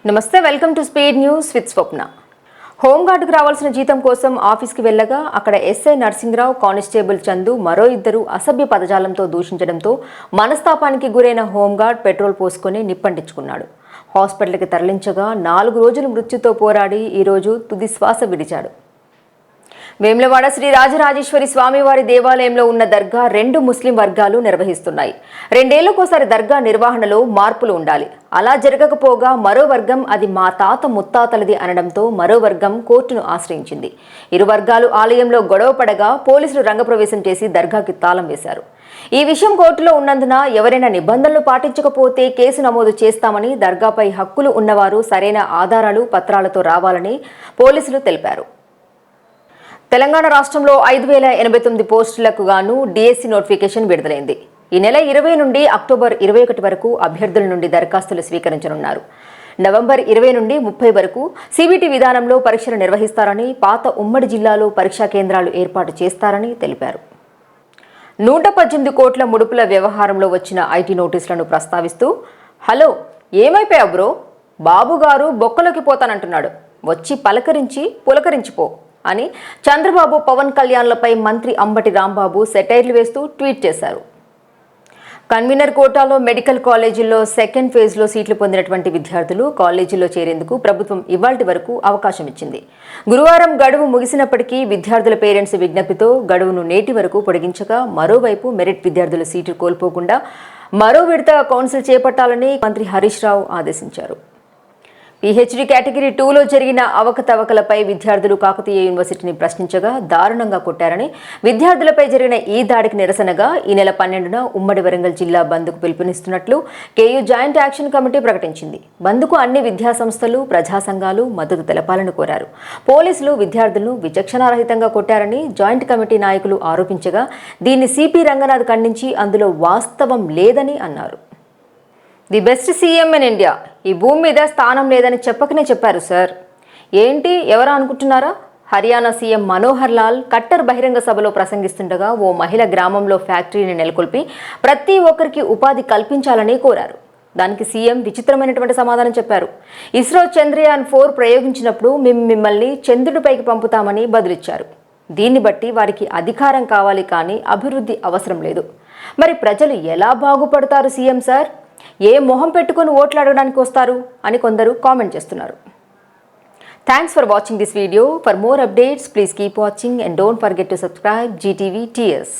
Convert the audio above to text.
నమస్తే, welcome to speed news with Swapna. హోంగార్డుకు రావాల్సిన జీతం కోసం ఆఫీస్కి వెళ్ళగా అక్కడ ఎస్ఐ నర్సింగ్రావు, కానిస్టేబుల్ చందు మరో ఇద్దరు అసభ్య పదజాలంతో దూషించడంతో మనస్తాపానికి గురైన హోంగార్డ్ పెట్రోల్ పోసుకొని నిప్పంటించుకున్నాడు. హాస్పిటల్కి తరలించగా 4 రోజులు మృత్యుతో పోరాడి ఈరోజు తుది శ్వాస విడిచాడు. వేములవాడ శ్రీ రాజరాజేశ్వరి స్వామివారి దేవాలయంలో ఉన్న దర్గా 2 ముస్లిం వర్గాలు నిర్వహిస్తున్నాయి. 2 ఏళ్లకోసారి దర్గా నిర్వహణలో మార్పులు ఉండాలి. అలా జరగకపోగా మరో వర్గం అది మా తాత ముత్తాతలది అనడంతో మరో వర్గం కోర్టును ఆశ్రయించింది. ఇరు వర్గాలు ఆలయంలో గొడవ పడగా పోలీసులు రంగప్రవేశం చేసి దర్గాకి తాళం వేశారు. ఈ విషయం కోర్టులో ఉన్నందున ఎవరైనా నిబంధనలు పాటించకపోతే కేసు నమోదు చేస్తామని, దర్గాపై హక్కులు ఉన్నవారు సరైన ఆధారాలు పత్రాలతో రావాలని పోలీసులు తెలిపారు. తెలంగాణ రాష్ట్రంలో 5089 పోస్టులకు గాను డిఎస్సి నోటిఫికేషన్ విడుదలైంది. ఈ నెల 20 నుండి అక్టోబర్ 21 వరకు అభ్యర్థుల నుండి దరఖాస్తులు స్వీకరించనున్నారు. నవంబర్ 20 నుండి 30 వరకు సిబిటి విధానంలో పరీక్షలు నిర్వహిస్తారని, పాత ఉమ్మడి జిల్లాలో పరీక్షా కేంద్రాలు ఏర్పాటు చేస్తారని తెలిపారు. 118 కోట్ల ముడుపుల వ్యవహారంలో వచ్చిన ఐటీ నోటీసులను ప్రస్తావిస్తూ, హలో ఏమైపోయావు బ్రో, బాబుగారు బొక్కలోకి పోతానంటున్నాడు, వచ్చి పలకరించి పులకరించిపో అని చంద్రబాబు, పవన్ కళ్యాణ్లపై మంత్రి అంబటి రాంబాబు సెటైర్లు వేస్తూ ట్వీట్ చేశారు. కన్వీనర్ కోటాలో మెడికల్ కాలేజీల్లో సెకండ్ ఫేజ్లో సీట్లు పొందినటువంటి విద్యార్థులు కాలేజీలో చేరేందుకు ప్రభుత్వం ఇవాల్టి వరకు అవకాశం ఇచ్చింది. గురువారం గడువు ముగిసినప్పటికీ విద్యార్థుల పేరెంట్స్ విజ్ఞప్తితో గడువును నేటి వరకు పొడిగించగా, మరోవైపు మెరిట్ విద్యార్థుల సీటు కోల్పోకుండా మరో విడత కౌన్సిల్ చేపట్టాలని మంత్రి హరీష్ రావు ఆదేశించారు. పీహెచ్డీ కేటగిరీ 2లో జరిగిన అవకతవకలపై విద్యార్థులు కాకతీయ యూనివర్సిటీని ప్రశ్నించగా దారుణంగా కొట్టారని, విద్యార్థులపై జరిగిన ఈ దాడికి నిరసనగా ఈ నెల 12న ఉమ్మడి వరంగల్ జిల్లా బంద్కు పిలుపునిస్తున్నట్లు కేయూ జాయింట్ యాక్షన్ కమిటీ ప్రకటించింది. బంద్కు అన్ని విద్యా సంస్థలు, ప్రజా సంఘాలు మద్దతు తెలపాలని కోరారు. పోలీసులు విద్యార్థులను విచక్షణారహితంగా కొట్టారని జాయింట్ కమిటీ నాయకులు ఆరోపించగా, దీన్ని సిపి రంగనాథ్ ఖండించి అందులో వాస్తవం లేదని అన్నారు. The best CM in India, ఈ భూమి మీద స్థానం లేదని చెప్పకనే చెప్పారు సార్. ఏంటి ఎవరా అనుకుంటున్నారా? హర్యానా సీఎం మనోహర్ లాల్ కట్టర్ బహిరంగ సభలో ప్రసంగిస్తుండగా ఓ మహిళ గ్రామంలో ఫ్యాక్టరీని నెలకొల్పి ప్రతి ఒక్కరికి ఉపాధి కల్పించాలని కోరారు. దానికి సీఎం విచిత్రమైనటువంటి సమాధానం చెప్పారు. ఇస్రో చంద్రయాన్ 4 ప్రయోగించినప్పుడు మిమ్మల్ని చంద్రుడిపైకి పంపుతామని బదులిచ్చారు. దీన్ని బట్టి వారికి అధికారం కావాలి కానీ అభివృద్ధి అవసరం లేదు. మరి ప్రజలు ఎలా బాగుపడతారు సీఎం సార్? ఏ మొహం పెట్టుకుని ఓట్లు అడగడానికి వస్తారు అని కొందరు కామెంట్ చేస్తున్నారు. Thanks for watching this video. For more updates please keep watching and don't forget to subscribe GTV TS.